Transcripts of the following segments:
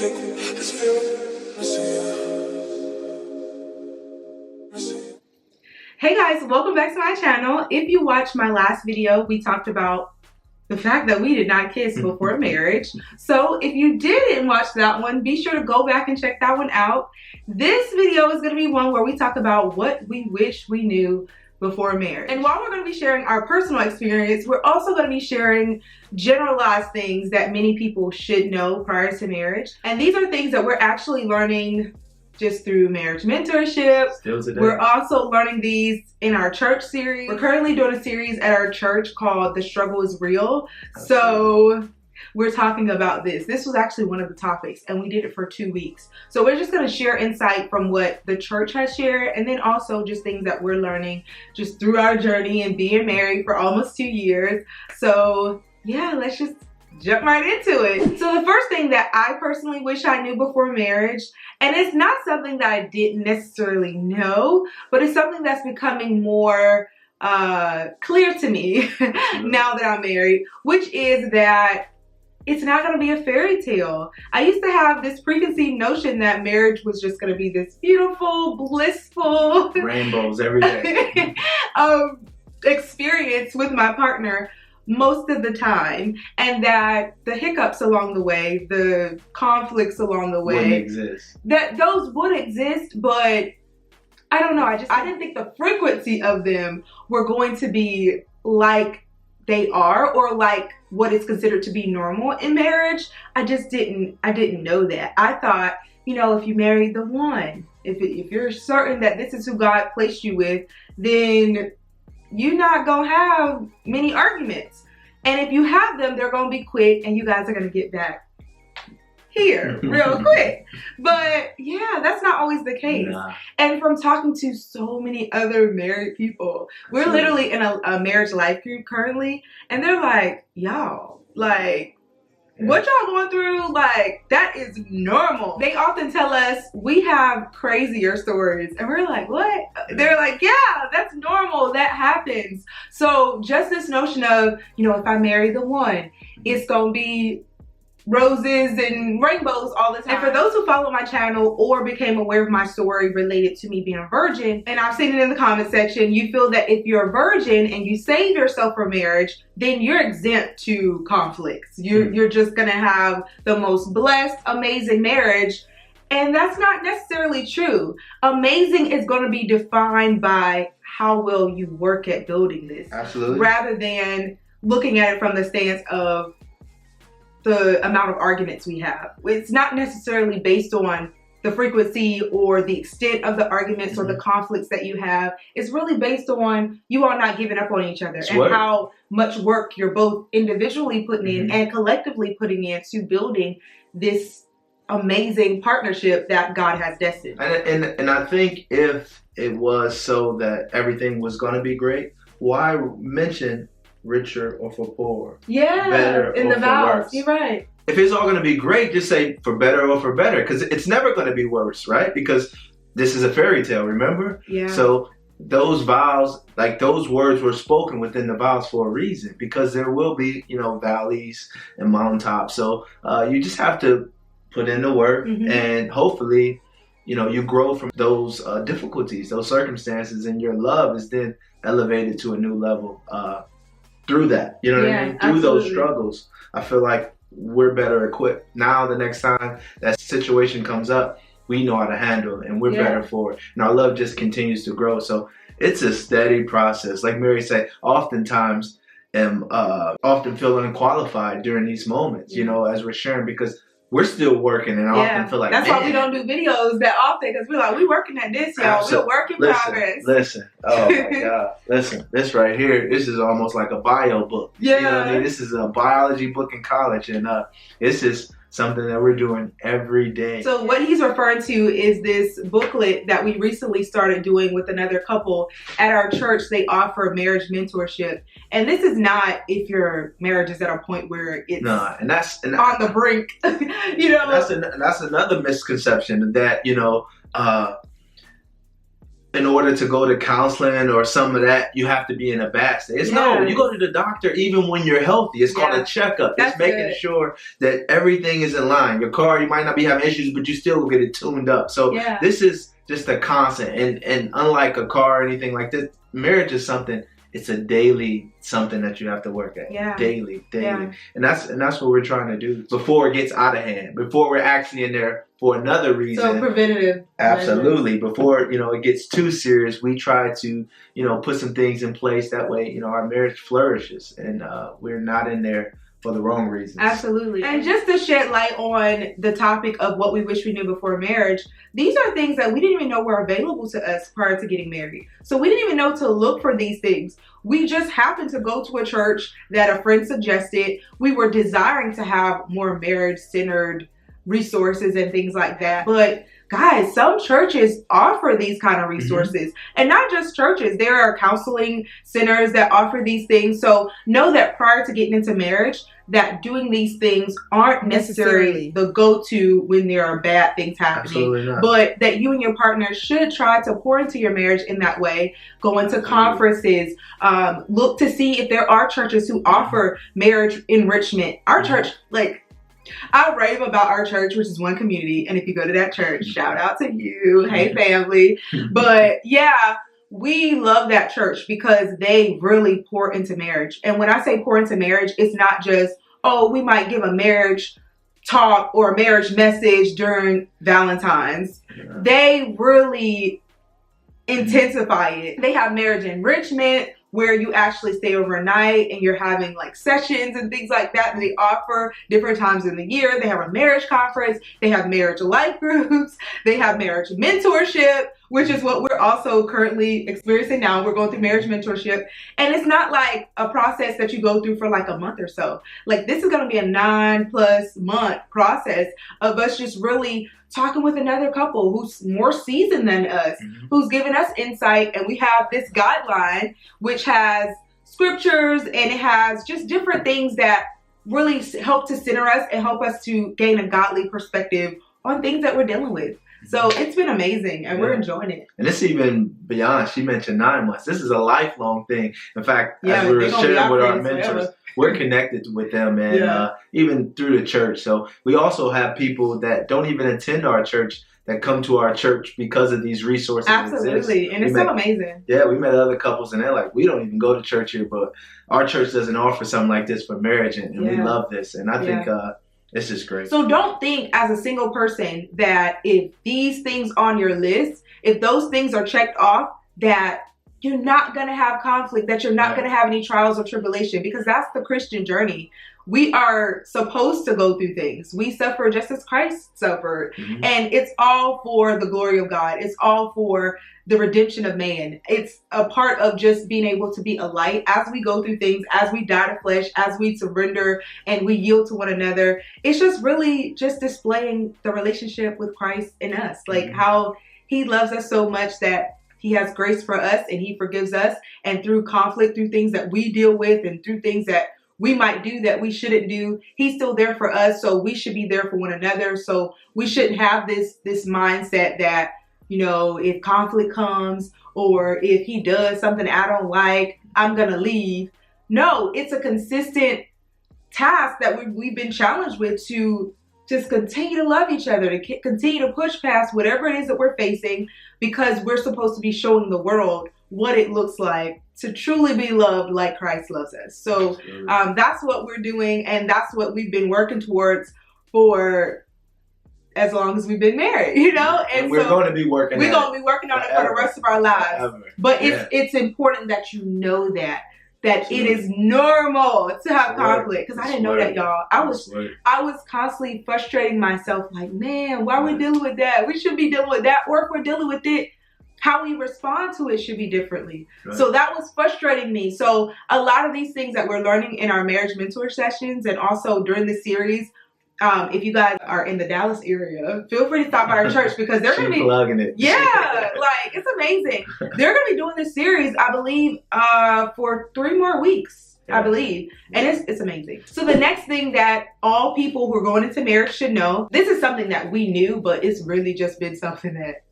Hey guys, welcome back to my channel. If you watched my last video, we talked about the fact that we did not kiss before marriage. So if you didn't watch that one, be sure to go back and check that one out. This video is going to be one where we talk about what we wish we knew before marriage. And while we're going to be sharing our personal experience, we're also going to be sharing generalized things that many people should know prior to marriage. And these are things that we're actually learning just through marriage mentorship. Still today. We're also learning these in our church series. We're currently doing a series at our church called The Struggle is Real. So we're talking about this. This was actually one of the topics and we did it for 2 weeks. So we're just going to share insight from what the church has shared and then also just things that we're learning just through our journey and being married for almost 2 years. So yeah, let's just jump right into it. So the first thing that I personally wish I knew before marriage, and it's not something that I didn't necessarily know, but it's something that's becoming more clear to me now that I'm married, which is that it's not going to be a fairy tale. I used to have this preconceived notion that marriage was just going to be this beautiful, blissful rainbows every day experience with my partner most of the time, and that the hiccups along the way, the conflicts along the way, wouldn't exist. That those would exist, but I don't know. I didn't think the frequency of them were going to be like they are, or like what is considered to be normal in marriage. I didn't know that. I thought, you know, if you married the one, if you're certain that this is who God placed you with, then you're not gonna have many arguments. And if you have them, they're gonna be quick and you guys are gonna get back here real quick. But yeah, that's not always the case. Nah. And from talking to so many other married people, we're literally in a marriage life group currently, and they're like, y'all, like, what y'all going through, like, that is normal. They often tell us we have crazier stories and we're like, what? They're like, yeah, that's normal, that happens. So just this notion of, you know, if I marry the one, it's gonna be roses and rainbows all the time. And for those who follow my channel or became aware of my story related to me being a virgin, and I've seen it in the comment section, you feel that if you're a virgin and you save yourself for marriage, then you're exempt to conflicts. You're just gonna have the most blessed, amazing marriage. And that's not necessarily true. Amazing is gonna be defined by how well you work at building this. Absolutely. Rather than looking at it from the stance of the amount of arguments we have. It's not necessarily based on the frequency or the extent of the arguments or the conflicts that you have. It's really based on you all not giving up on each other and how much work you're both individually putting in and collectively putting into building this amazing partnership that God has destined. And I think if it was so that everything was going to be great, why mention richer or for poor? Yeah, better in or the for vows. worse? You're right. If it's all going to be great, just say for better or for better, because it's never going to be worse, right? Because this is a fairy tale, remember? Yeah. So those vows, like those words were spoken within the vows for a reason, because there will be, you know, valleys and mountaintops. So you just have to put in the work and hopefully, you know, you grow from those difficulties, those circumstances, and your love is then elevated to a new level through that. You know what I mean? Through those struggles, I feel like we're better equipped. Now the next time that situation comes up, we know how to handle it and we're better for it. And our love just continues to grow. So it's a steady process. Like Mary said, oftentimes am often feel unqualified during these moments, you know, as we're sharing, because we're still working, and I often feel like, that's why we don't do videos that often, because we're like, we working at this, y'all. We're work in progress. Listen, oh my God, listen, this right here, this is almost like a bio book. Yeah. You know what I mean? This is a biology book in college, and it's just something that we're doing every day. So what he's referring to is this booklet that we recently started doing with another couple at our church. They offer marriage mentorship, and this is not if your marriage is at a point where it's on the brink. You know, that's another misconception, that, you know, in order to go to counseling or some of that, you have to be in a bad state. It's no, you go to the doctor even when you're healthy. It's called a checkup. It's making sure that everything is in line. Your car, you might not be having issues, but you still get it tuned up. So this is just a constant. And unlike a car or anything like this, marriage is something. It's a daily something that you have to work at. Daily. And that's what we're trying to do before it gets out of hand. Before we're actually in there for another reason. So preventative. Absolutely. Before, it gets too serious, we try to, put some things in place. That way, our marriage flourishes and we're not in there for the wrong reasons. Absolutely. And just to shed light on the topic of what we wish we knew before marriage, these are things that we didn't even know were available to us prior to getting married. So we didn't even know to look for these things. We just happened to go to a church that a friend suggested. We were desiring to have more marriage-centered resources and things like that. But guys, some churches offer these kind of resources. And not just churches. There are counseling centers that offer these things. So know that prior to getting into marriage, that doing these things aren't necessarily the go-to when there are bad things happening. But that you and your partner should try to pour into your marriage in that way. Go into conferences. Look to see if there are churches who offer marriage enrichment. Our church, I rave about our church, which is One Community. And if you go to that church, shout out to you. Hey, family. But yeah, we love that church because they really pour into marriage. And when I say pour into marriage, it's not just, we might give a marriage talk or a marriage message during Valentine's. They really intensify it. They have marriage enrichment, where you actually stay overnight and you're having sessions and things like that. They offer different times in the year. They have a marriage conference. They have marriage life groups. They have marriage mentorship, which is what we're also currently experiencing now. We're going through marriage mentorship. And it's not like a process that you go through for a month or so. This is going to be a 9+ month process of us just really talking with another couple who's more seasoned than us, who's giving us insight. And we have this guideline, which has scriptures and it has just different things that really help to center us and help us to gain a godly perspective on things that we're dealing with. So it's been amazing and we're enjoying it. And it's even beyond, she mentioned 9 months. This is a lifelong thing. In fact, as we were sharing with our mentors, we're connected with them and even through the church. So we also have people that don't even attend our church that come to our church because of these resources. Absolutely. And it's so amazing. Yeah, we met other couples and they're like, we don't even go to church here, but our church doesn't offer something like this for marriage. And we love this. And I think it's just great. So don't think as a single person that if these things on your list, if those things are checked off, that you're not going to have conflict, that you're not going to have any trials or tribulation, because that's the Christian journey. We are supposed to go through things. We suffer just as Christ suffered. And it's all for the glory of God. It's all for the redemption of man. It's a part of just being able to be a light as we go through things, as we die to flesh, as we surrender and we yield to one another. It's just really just displaying the relationship with Christ in us, how he loves us so much that he has grace for us and he forgives us. And through conflict, through things that we deal with and through things that we might do that we shouldn't do, he's still there for us. So we should be there for one another. So we shouldn't have this mindset that, if conflict comes or if he does something I don't like, I'm going to leave. No, it's a consistent task that we've been challenged with to just continue to love each other, to continue to push past whatever it is that we're facing, because we're supposed to be showing the world what it looks like to truly be loved like Christ loves us. So that's what we're doing, and that's what we've been working towards for as long as we've been married, And we're going to be working on it for the rest of our lives. Forever. But it's important that you know that it is normal to have conflict, because I didn't know that, y'all. I was constantly frustrating myself, man, why are we dealing with that? We should be dealing with that. Or if we're dealing with it, how we respond to it should be differently. So that was frustrating me. So a lot of these things that we're learning in our marriage mentor sessions and also during the series, if you guys are in the Dallas area, feel free to stop by our church, because they're going to be plugging it. Yeah, it's amazing. They're going to be doing this series, I believe, for 3 more weeks, I believe. And it's amazing. So the next thing that all people who are going into marriage should know, this is something that we knew, but it's really just been something that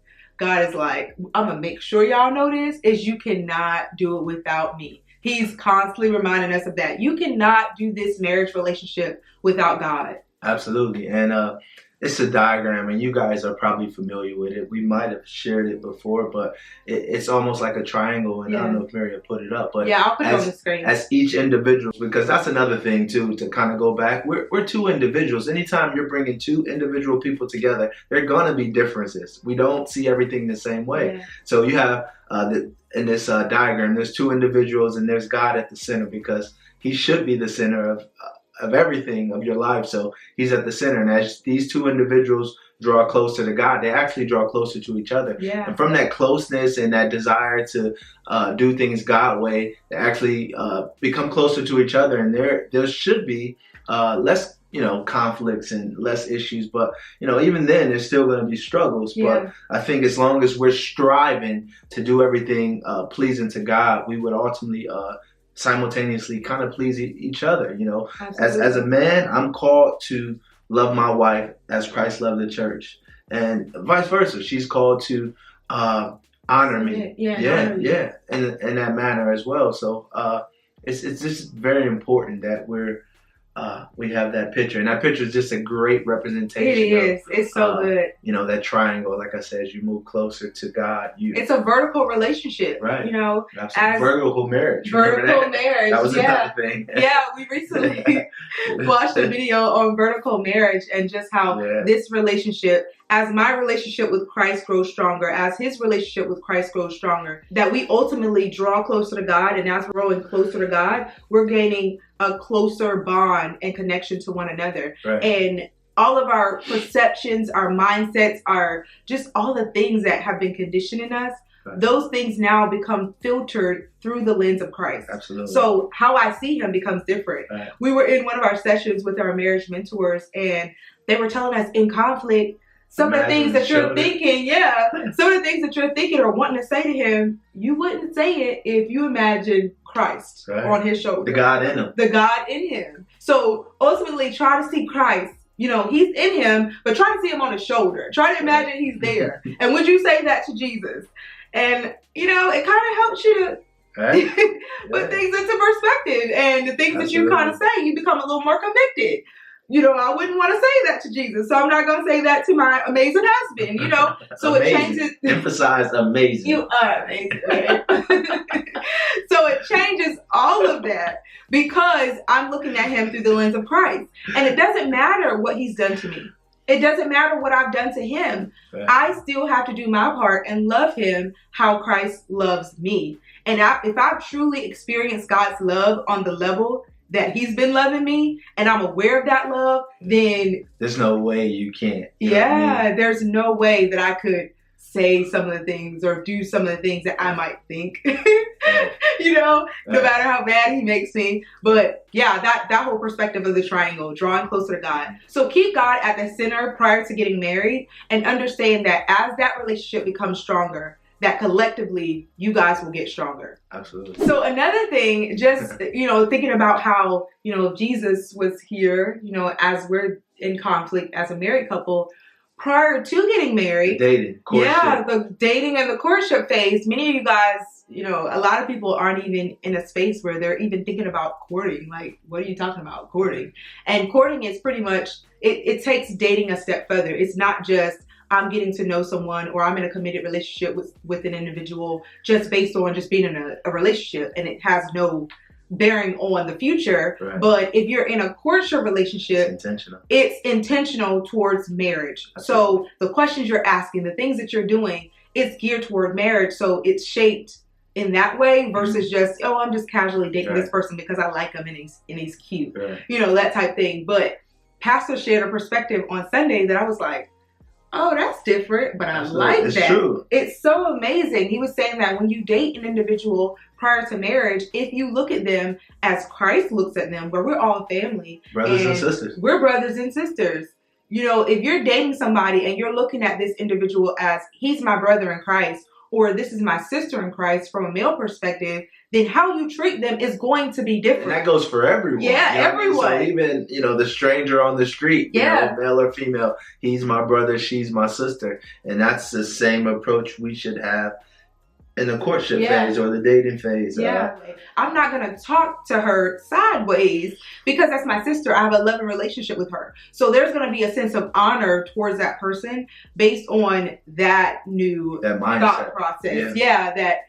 God is like, I'm going to make sure y'all know this, is you cannot do it without me. He's constantly reminding us of that. You cannot do this marriage relationship without God. Absolutely. And it's a diagram, and you guys are probably familiar with it. We might have shared it before, but it's almost like a triangle, and I don't know if Mary will put it up. But yeah, I'll put it on the screen. As each individual, because that's another thing, too, to kind of go back. We're two individuals. Anytime you're bringing two individual people together, there are going to be differences. We don't see everything the same way. Yeah. So you have, in this diagram, there's two individuals, and there's God at the center, because he should be the center of everything of your life. So he's at the center. And as these two individuals draw closer to God, they actually draw closer to each other. Yeah. And from that closeness and that desire to do things God way, they actually become closer to each other. And there should be less, conflicts and less issues. But, even then, there's still going to be struggles. Yeah. But I think as long as we're striving to do everything pleasing to God, we would ultimately simultaneously kind of please each other. As a man, I'm called to love my wife as Christ loved the church, and vice versa. She's called to honor me, in that manner as well. So it's just very important that we have that picture, and that picture is just a great representation. It is. It's so good. That triangle, like I said, as you move closer to God, it's a vertical relationship, right? As vertical marriage. Vertical marriage. That was another thing. Yeah, we recently watched a video on vertical marriage and just how this relationship, as my relationship with Christ grows stronger, as his relationship with Christ grows stronger, that we ultimately draw closer to God, and as we're growing closer to God, we're gaining a closer bond and connection to one another. Right. And all of our perceptions, our mindsets, are just all the things that have been conditioned in us. Right. Those things now become filtered through the lens of Christ. Absolutely. So how I see him becomes different. Right. We were in one of our sessions with our marriage mentors, and they were telling us in conflict, some of the things that you're thinking, some of the things that you're thinking or wanting to say to him, you wouldn't say it if you imagine Christ on his shoulder. The God in him. The God in him. So ultimately, try to see Christ. He's in him, but try to see him on his shoulder. Try to imagine he's there. And would you say that to Jesus? And, it kind of helps you to put things into perspective. And the things that you kind of say, you become a little more convicted. I wouldn't want to say that to Jesus, so I'm not going to say that to my amazing husband, So amazing. It changes. Emphasize amazing. You are amazing, man. So it changes all of that because I'm looking at him through the lens of Christ. And it doesn't matter what he's done to me. It doesn't matter what I've done to him. Right. I still have to do my part and love him how Christ loves me. And if I've truly experienced God's love on the level that he's been loving me, and I'm aware of that love, then there's no way you can't. There's no way that I could say some of the things or do some of the things that I might think, no matter how bad he makes me. But that whole perspective of the triangle, drawing closer to God. So keep God at the center prior to getting married, and understand that as that relationship becomes stronger, that collectively you guys will get stronger. Absolutely. So another thing, just, thinking about how, Jesus was here, as we're in conflict as a married couple, prior to getting married. Dating, courtship. Yeah, the dating and the courtship phase. Many of you guys, a lot of people aren't even in a space where they're even thinking about courting. Like, what are you talking about, courting? And courting is pretty much, it takes dating a step further. It's not just, I'm getting to know someone, or I'm in a committed relationship with an individual just based on just being in a relationship, and it has no bearing on the future. Right. But if you're in a courtship relationship, it's intentional towards marriage. Absolutely. So the questions you're asking, the things that you're doing, it's geared toward marriage. So it's shaped in that way versus just, I'm just casually dating this person because I like him and he's cute. Right. That type thing. But Pastor shared a perspective on Sunday that I was like, oh, that's different, but I like that. True. It's so amazing. He was saying that when you date an individual prior to marriage, if you look at them as Christ looks at them, where we're all family. Brothers and sisters. We're brothers and sisters. If you're dating somebody and you're looking at this individual as he's my brother in Christ, or this is my sister in Christ from a male perspective, then how you treat them is going to be different. And that goes for everyone. Yeah, everyone. So even, the stranger on the street, male or female, he's my brother, she's my sister. And that's the same approach we should have in the courtship phase or the dating phase. Yeah. I'm not going to talk to her sideways because that's my sister. I have a loving relationship with her. So there's going to be a sense of honor towards that person based on that thought process. Yeah, that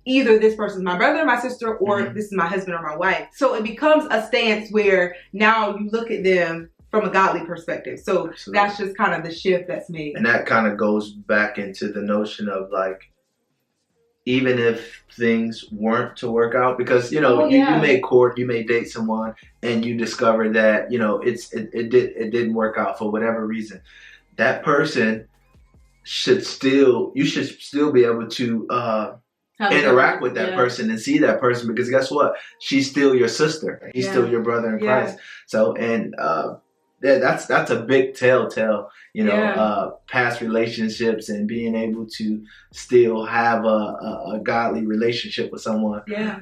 either this person's my brother, my sister, or this is my husband or my wife. So it becomes a stance where now you look at them from a godly perspective. So that's just kind of the shift that's made. And that kind of goes back into the notion of like, even if things weren't to work out, because you may court, you may date someone, and you discover that it didn't work out for whatever reason. That person you should still be able to interact with that person and see that person, because guess what? She's still your sister. He's still your brother in Christ. So that's a big telltale, past relationships and being able to still have a godly relationship with someone. Yeah.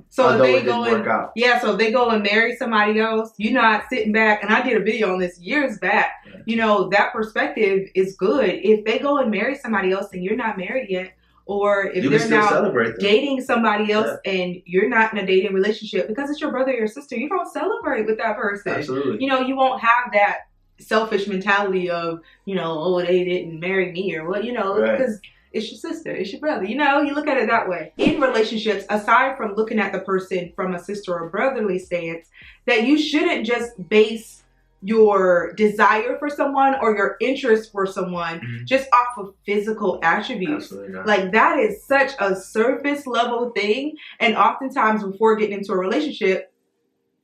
So if they go work out. Yeah, so if they go and marry somebody else, you're not sitting back, and I did a video on this years back. Yeah. That perspective is good. If they go and marry somebody else and you're not married yet, or if they're now dating somebody else and you're not in a dating relationship, because it's your brother or your sister, you don't celebrate with that person. Absolutely. You won't have that selfish mentality of, they didn't marry me or what, because it's your sister, it's your brother. You look at it that way. In relationships, aside from looking at the person from a sister or brotherly stance, that you shouldn't just base your desire for someone or your interest for someone just off of physical attributes. Like that is such a surface level thing, and oftentimes before getting into a relationship,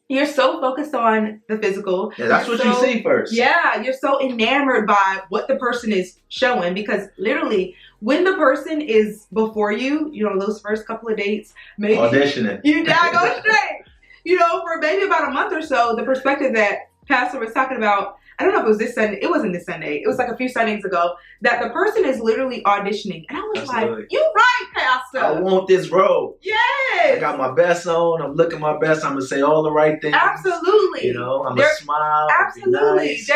you're so focused on the physical. Yeah, that's what you see first. Yeah, you're so enamored by what the person is showing, because literally when the person is before you, those first couple of dates, maybe auditioning, you go straight. For maybe about a month or so, the perspective that Pastor was talking about, I don't know if it was this Sunday. It wasn't this Sunday. It was like a few Sundays ago, that the person is literally auditioning. And I was like, you right, Pastor. I want this role. Yes. I got my best on. I'm looking my best. I'm going to say all the right things. Absolutely. I'm going to smile. Absolutely. Nice.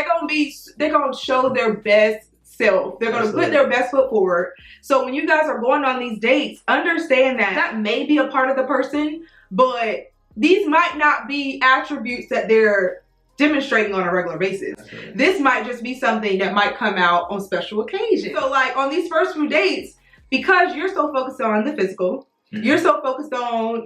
They're going to show their best self. They're going to put their best foot forward. So when you guys are going on these dates, understand that may be a part of the person, but these might not be attributes that they're demonstrating on a regular basis. This might just be something that might come out on special occasions. So like on these first few dates, because you're so focused on the physical, you're so focused on,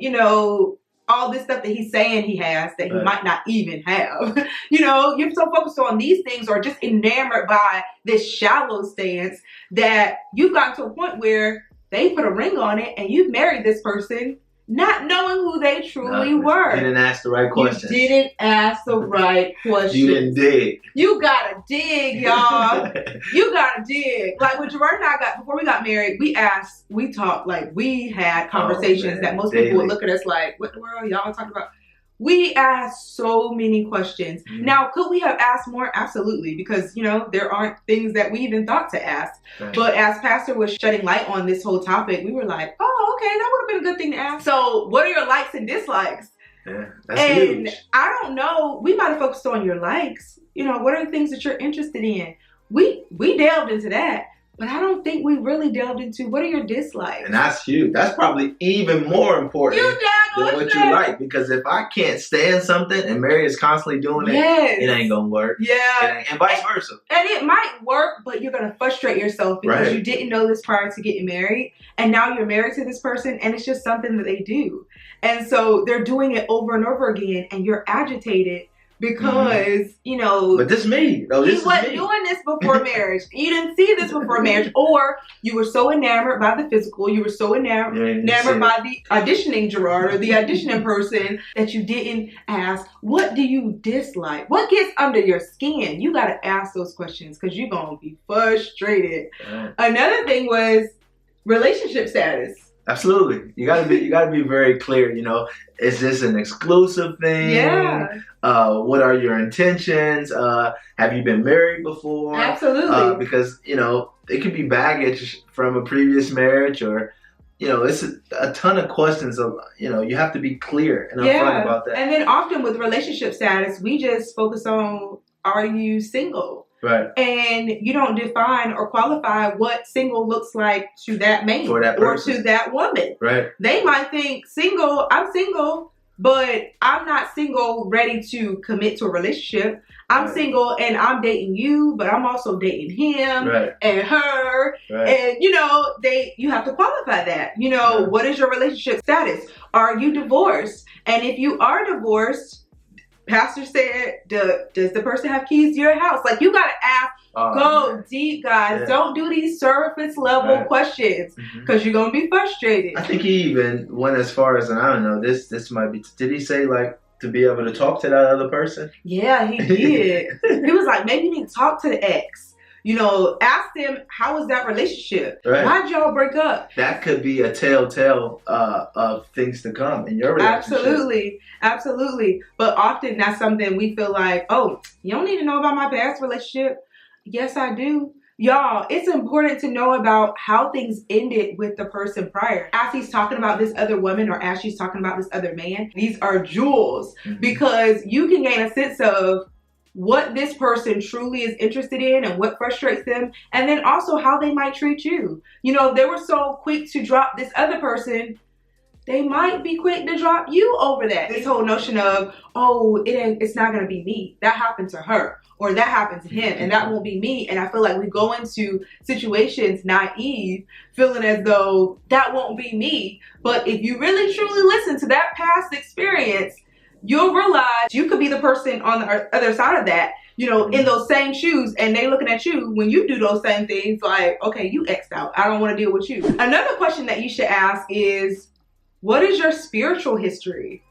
all this stuff that he's saying he has that he might not even have. You're so focused on these things, or just enamored by this shallow stance, that you've gotten to a point where they put a ring on it and you've married this person not knowing who they truly were. You didn't ask the right questions. You didn't ask the right questions. You didn't dig. You gotta dig, y'all. You gotta dig. Like when Jerard and I before we got married, we talked, like we had conversations that most people would look at us like, what the world y'all talking about? We asked so many questions. Now, could we have asked more? Absolutely, because, there aren't things that we even thought to ask. Right. But as Pastor was shedding light on this whole topic, we were like, oh, okay, that would have been a good thing to ask. So what are your likes and dislikes? Yeah, that's huge. I don't know. We might have focused on your likes. What are the things that you're interested in? We delved into that. But I don't think we really delved into what are your dislikes. And that's huge. That's probably even more important than what you like. Because if I can't stand something and Mary is constantly doing it, it ain't going to work. Yeah. And vice versa. And it might work, but you're going to frustrate yourself because you didn't know this prior to getting married. And now you're married to this person and it's just something that they do. And so they're doing it over and over again and you're agitated. Because, But this is me. No, this he wasn't doing this before marriage. You didn't see this before marriage. Or you were so enamored by the physical. You were so enamored by the auditioning Jerard or the auditioning person that you didn't ask, what do you dislike? What gets under your skin? You got to ask those questions because you're going to be frustrated. Another thing was relationship status. Absolutely. You gotta be very clear, you know, is this an exclusive thing? Yeah. What are your intentions? Have you been married before? Absolutely. Because, you know, it could be baggage from a previous marriage, or, you know, it's a ton of questions of, you know, you have to be clear and upfront about that. And then often with relationship status, we just focus on, are you single? Right. And you don't define or qualify what single looks like to that man or to that woman. Right. They might think I'm single, but I'm not single ready to commit to a relationship. I'm single and I'm dating you, but I'm also dating him and her. And, you know, you have to qualify that. You know, what is your relationship status? Are you divorced? And if you are divorced, Pastor said, does the person have keys to your house? Like, you got to ask, go deep, guys. Yeah. Don't do these surface level questions, because you're going to be frustrated. I think he even went as far as, and I don't know, this might be, did he say, like, to be able to talk to that other person? Yeah, he did. He was like, maybe you need to talk to the ex. You know, ask them, how was that relationship? Right. Why'd y'all break up? That could be a telltale of things to come in your relationship. Absolutely. But often that's something we feel like, oh, you don't need to know about my past relationship. Yes, I do. Y'all, it's important to know about how things ended with the person prior. As he's talking about this other woman, or as she's talking about this other man, these are jewels, because you can gain a sense of what this person truly is interested in and what frustrates them, and then also how they might treat you. You know, if they were so quick to drop this other person, they might be quick to drop you over that. This whole notion of, oh, it's not gonna be me. That happened to her, or that happened to him, and that won't be me. And I feel like we go into situations naive, feeling as though that won't be me. But if you really truly listen to that past experience, you'll realize you could be the person on the other side of that, you know, in those same shoes, and they looking at you when you do those same things like, okay, you X'd out. I don't want to deal with you. Another question that you should ask is, what is your spiritual history?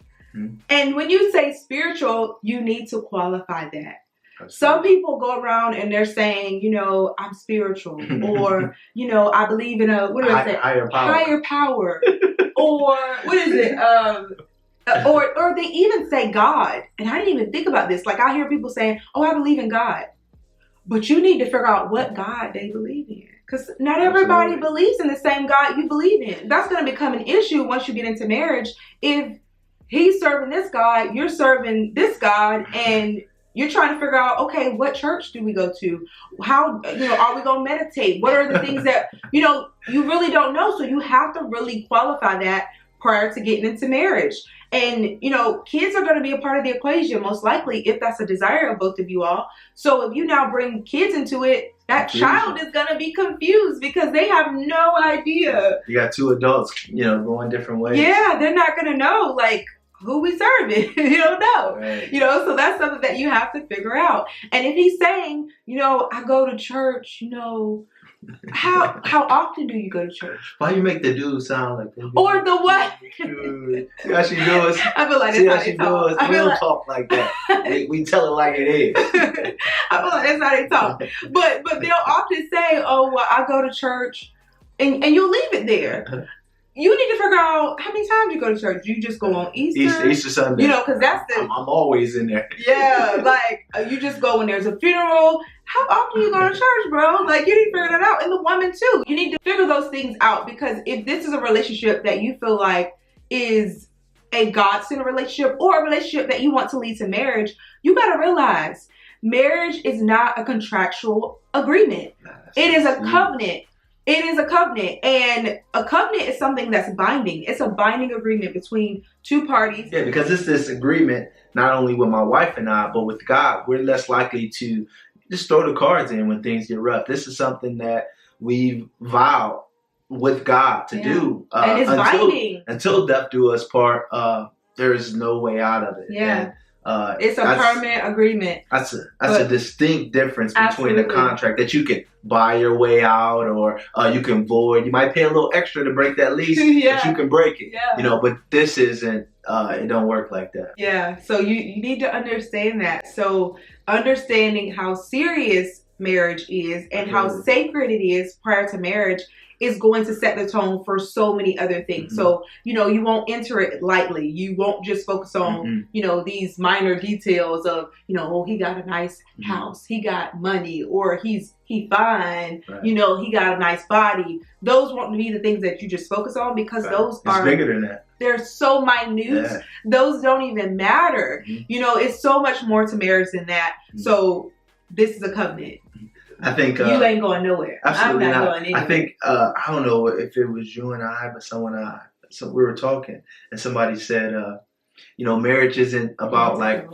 And when you say spiritual, you need to qualify that. Some people go around and they're saying, you know, I'm spiritual, or, you know, I believe in higher power. Or what is it? Or they even say God. And I didn't even think about this. Like, I hear people saying, oh, I believe in God. But you need to figure out what God they believe in. Because not everybody believes in the same God you believe in. That's going to become an issue once you get into marriage. If he's serving this God, you're serving this God, and you're trying to figure out, okay, what church do we go to? How, you know, are we going to meditate? What are the things that, you know, you really don't know. So you have to really qualify that prior to getting into marriage. And, you know, kids are going to be a part of the equation, most likely, if that's a desire of both of you all. So if you now bring kids into it, that child is going to be confused because they have no idea. You got two adults, you know, going different ways. Yeah, they're not going to know, like, who we serving. You don't know. Right. You know, so that's something that you have to figure out. And if he's saying, you know, I go to church, you know, how often do you go to church? Why you make the dude sound like that? Or the what? See how she do us? I feel like that's how they talk. We don't talk like that. We tell it like it is. I feel like that's how they talk. But they'll often say, oh, well, I go to church, and you'll leave it there. You need to figure out how many times you go to church. You just go on Easter Sunday. You know, because that's the... I'm always in there. Yeah, like, you just go when there's a funeral. How often you go to church, bro? Like, you need to figure that out. And the woman, too. You need to figure those things out, because if this is a relationship that you feel like is a God-centered relationship, or a relationship that you want to lead to marriage, you got to realize marriage is not a contractual agreement. It is a covenant. It is a covenant, and a covenant is something that's binding. It's a binding agreement between two parties. Yeah, because it's this agreement not only with my wife and I, but with God. We're less likely to just throw the cards in when things get rough. This is something that we vow with God to do. And it's binding. Until death do us part, there is no way out of it. Yeah. And, it's a permanent agreement. That's a distinct difference between the contract that you can buy your way out, or you can void. You might pay a little extra to break that lease, but you can break it. Yeah. You know, but this isn't. It don't work like that. Yeah. So you need to understand that. So understanding how serious marriage is and how sacred it is prior to marriage is going to set the tone for so many other things. So, you know, you won't enter it lightly. You won't just focus on, you know, these minor details of, you know, oh, he got a nice house, he got money, or he fine, you know, he got a nice body. Those won't be the things that you just focus on, because those are bigger than that. They're so minute. Those don't even matter. You know, it's so much more to marriage than that. So this is a covenant. I think you ain't going nowhere. Absolutely I'm not not. going anywhere. I think I don't know if it was you and I, but so we were talking, and somebody said, you know, marriage isn't about like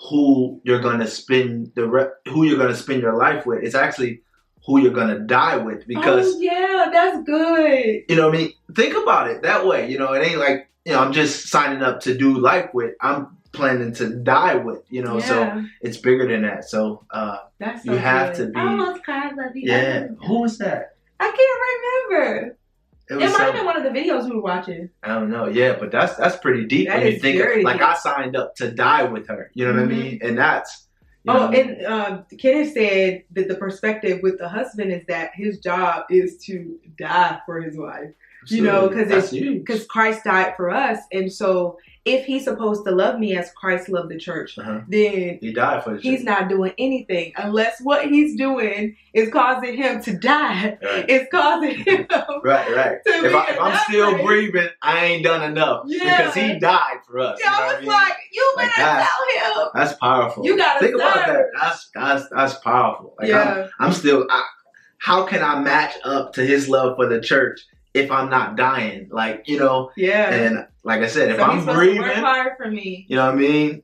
who you're gonna spend your life with. It's actually who you're gonna die with, because yeah, that's good. You know what I mean? Think about it that way. You know, it ain't like, you know, I'm just signing up to do life with. I'm planning to die with, you know, so it's bigger than that. So that's so you have good. to be. I almost cried, love you. Yeah. Who was that? I can't remember. It might have been one of the videos we were watching. I don't know. Yeah, but that's pretty deep when you think of, like, I signed up to die with her. You know what I mean? And that's. And Kenneth said that the perspective with the husband is that his job is to die for his wife. You know, because Christ died for us, and so if he's supposed to love me as Christ loved the church, then he died for the church. He's not doing anything unless what he's doing is causing him to die. It's causing him right. If I'm still breathing, I ain't done enough because he died for us. Yeah, I was like, you better tell him. That's powerful. You gotta think about that. That's powerful. Like I'm still. How can I match up to his love for the church if I'm not dying? Like, you know. Yeah. And like I said, if I'm breathing, work hard for me. You know what I mean?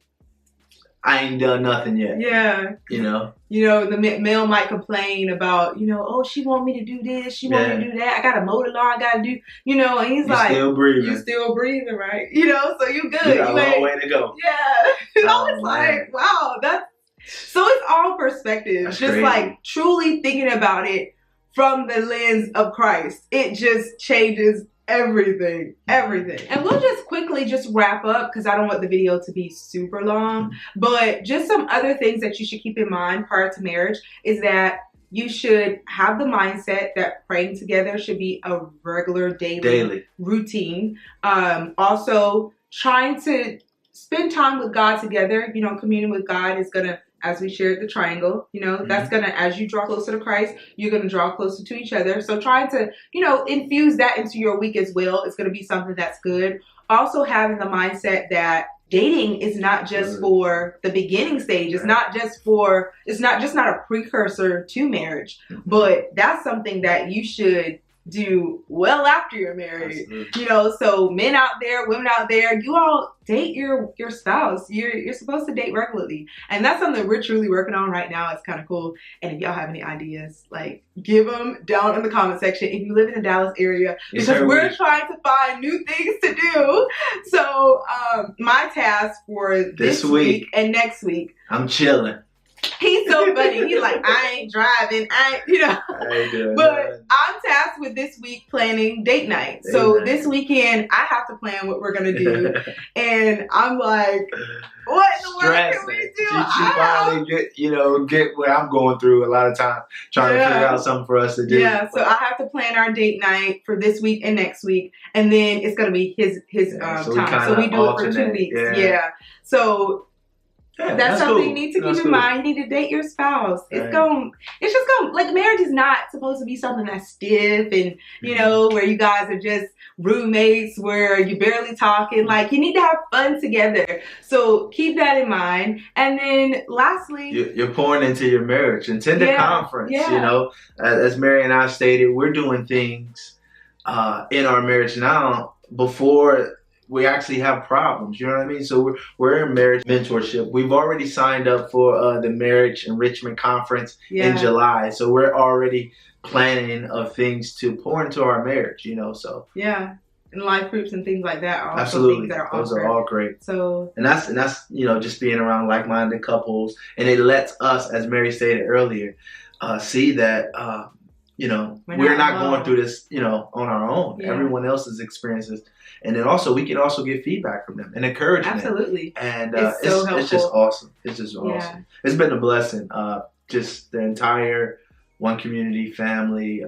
I ain't done nothing yet. Yeah. You know. You know, the male might complain about, you know, oh, she want me to do this, she want me to do that. I got a motor law, I got to do, you know, and he's like, still breathing. You still breathing, right? You know, so you good. You got a long way to go. Yeah. I was like, wow, so it's all perspective. That's just crazy. Like truly thinking about it from the lens of Christ. It just changes everything. And we'll just quickly wrap up, because I don't want the video to be super long, but just some other things that you should keep in mind prior to marriage is that you should have the mindset that praying together should be a regular daily routine. Also trying to spend time with God together. You know, communion with God is gonna, as we shared the triangle, you know, that's gonna, as you draw closer to Christ, you're gonna draw closer to each other. So trying to, you know, infuse that into your week as well is gonna be something that's good. Also having the mindset that dating is not just for the beginning stage. It's not just not a precursor to marriage, but that's something that you should do well after you're married. You know, so men out there, women out there, you all date your spouse. You're supposed to date regularly, and that's something we're truly working on right now. It's kind of cool. And if y'all have any ideas, like, give them down in the comment section if you live in the Dallas area, because we're trying to find new things to do. So my task for this week and next week, I'm chilling. He's so funny. He's like, I ain't driving. But I'm tasked with this week planning date night. So this weekend, I have to plan what we're going to do. And I'm like, what in the world can we do? She finally get what I'm going through a lot of time, trying to figure out something for us to do. Yeah, so I have to plan our date night for this week and next week. And then it's going to be his time. So we do it for 2 weeks. Yeah. So that's something you need to keep in mind. You need to date your spouse. It's just going, like, marriage is not supposed to be something that's stiff and, you know, where you guys are just roommates, where you're barely talking. Like, you need to have fun together. So keep that in mind. And then lastly, you're pouring into your marriage. Attend the conference. You know, as Mary and I stated, we're doing things in our marriage now before we actually have problems, you know what I mean? So we're in marriage mentorship. We've already signed up for the marriage enrichment conference in July. So we're already planning of things to pour into our marriage, you know, so. Yeah. And life groups and things like that are also things that are Those offered. are all great. So and that's you know, just being around like-minded couples, and it lets us, as Mary stated earlier, see that you know, we're not going through this, you know, on our own. Everyone else's experiences. And then also, we can also get feedback from them and encouragement. Absolutely. And it's just awesome. It's just awesome. Yeah. It's been a blessing. Just the entire One Community family,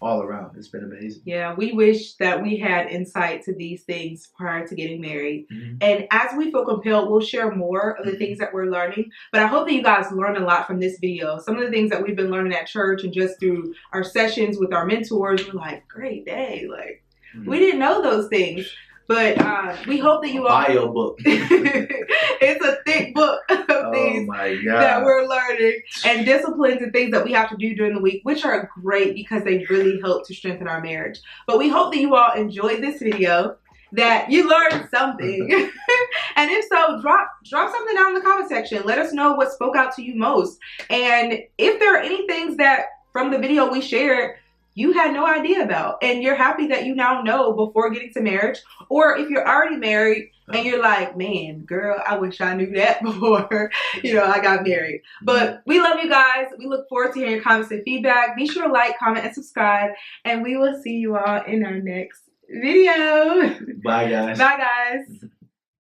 all around. It's been amazing. Yeah, we wish that we had insight to these things prior to getting married. And as we feel compelled, we'll share more of the things that we're learning. But I hope that you guys learn a lot from this video. Some of the things that we've been learning at church and just through our sessions with our mentors, we're like, great day. Like, we didn't know those things. But we hope that you all... Bio book. It's a thick book of things that we're learning and disciplines and things that we have to do during the week, which are great because they really help to strengthen our marriage. But we hope that you all enjoyed this video, that you learned something. And if so, drop something down in the comment section. Let us know what spoke out to you most. And if there are any things that from the video we shared you had no idea about, and you're happy that you now know before getting to marriage, or if you're already married and you're like, man, girl, I wish I knew that before, I got married. But we love you guys. We look forward to hearing your comments and feedback. Be sure to like, comment, and subscribe, and we will see you all in our next video. Bye, guys. Bye, guys.